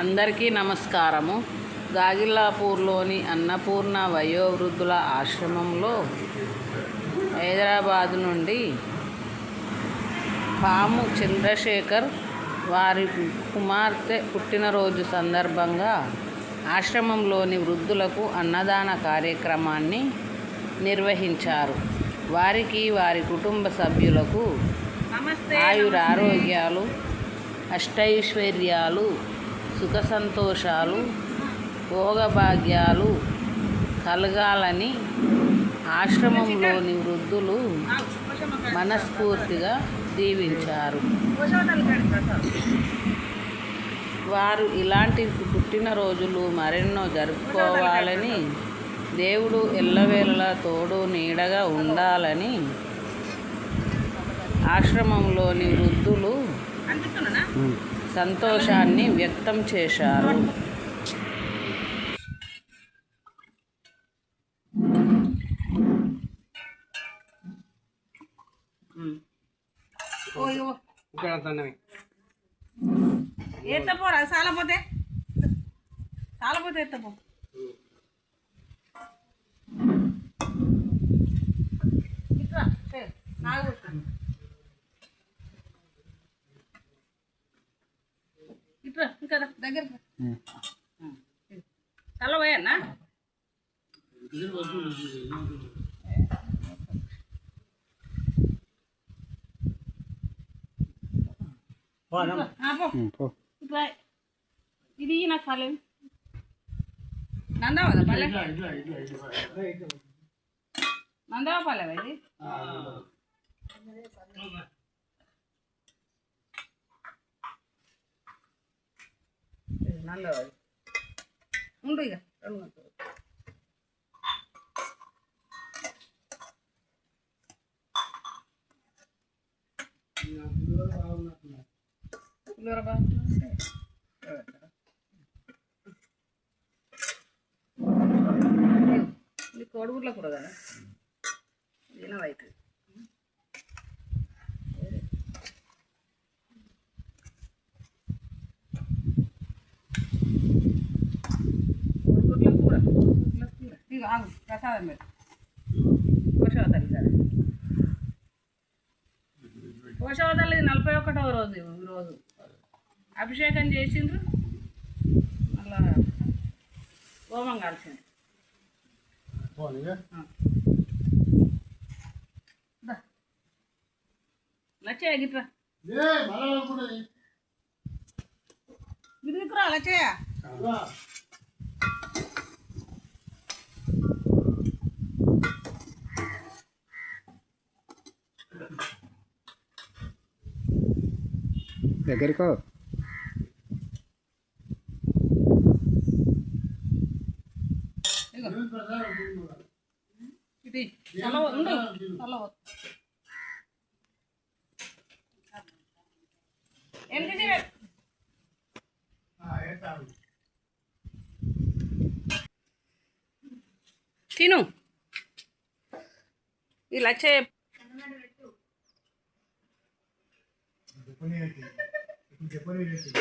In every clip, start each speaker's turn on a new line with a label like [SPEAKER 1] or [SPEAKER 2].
[SPEAKER 1] అందరికీ నమస్కారము. గాగిల్లాపూర్లోని అన్నపూర్ణ వయోవృద్ధుల ఆశ్రమంలో హైదరాబాదు నుండి పాము చంద్రశేఖర్ వారి కుమార్తె పుట్టినరోజు సందర్భంగా ఆశ్రమంలోని వృద్ధులకు అన్నదాన కార్యక్రమాన్ని నిర్వహించారు. వారికి వారి కుటుంబ సభ్యులకు ఆయురారోగ్యాలు, అష్టైశ్వర్యాలు, సుఖ సంతోషాలు, భోగభాగ్యాలు కలగాలని ఆశ్రమంలోని వృద్ధులు మనస్ఫూర్తిగా దీవించారు. వారు ఇలాంటి పుట్టినరోజులు మరెన్నో జరుపుకోవాలని, దేవుడు ఎల్లవేళలా తోడు నీడగా ఉండాలని ఆశ్రమంలోని వృద్ధులు సంతోషాన్ని వ్యక్తం చేశారు.
[SPEAKER 2] ఎత్తపోరా చాలపోతే ఎత్తపో. ఇట్రా ఇంకా దగ్గర చల్ల పోయన్నా. ఇది నాకు చాలు. నందావదా పల్లె, నందావ పల్లెవా ఇది? నందావది ఉండు ఇక ఇది కోడిగుడ్ల కూర కదా, తినవైతుంది. కోడిగుడ్ల కూర ఇక ఆగు, ప్రసాదం పెట్టు. పోషవతల్లి కదా, పోషవతల్లి 41వ రోజు ఈరోజు అభిషేకం చేసిండ్రు, మళ్ళా హోమం కాల్చిండ్రు. లచ్చయ్య గిట్రా, గిట్రా లచ్చయ్య.
[SPEAKER 3] దగ్గరకో
[SPEAKER 2] ఇది చల్లవ ఉండు, చల్లవ ఏంటి తిను. ఈ లచ్చయ్య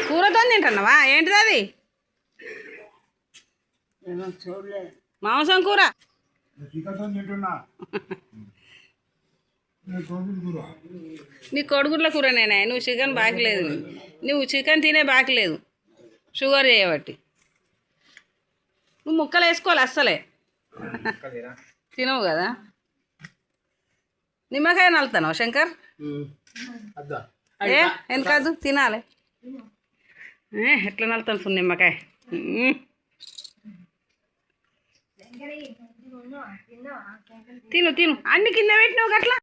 [SPEAKER 2] కూరతో తింటున్నావా? ఏంటిది అది? మాంసం కూర. నీ కోడిగుడ్ల కూరనేనా? నువ్వు చికెన్ బాకలేదు, నువ్వు చికెన్ తినే బాకలేదు, షుగర్ చేయబట్టి. నువ్వు ముక్కలు వేసుకోవాలి, అస్సలే తినవు కదా. నిమ్మకాయ నలుతాను శంకర్, ఎందుకదు తినాలి. ఎట్లా నలుతాను ఫుల్ నిమ్మకాయ. తిను తిను, అన్ని కింద పెట్టినావు అట్లా.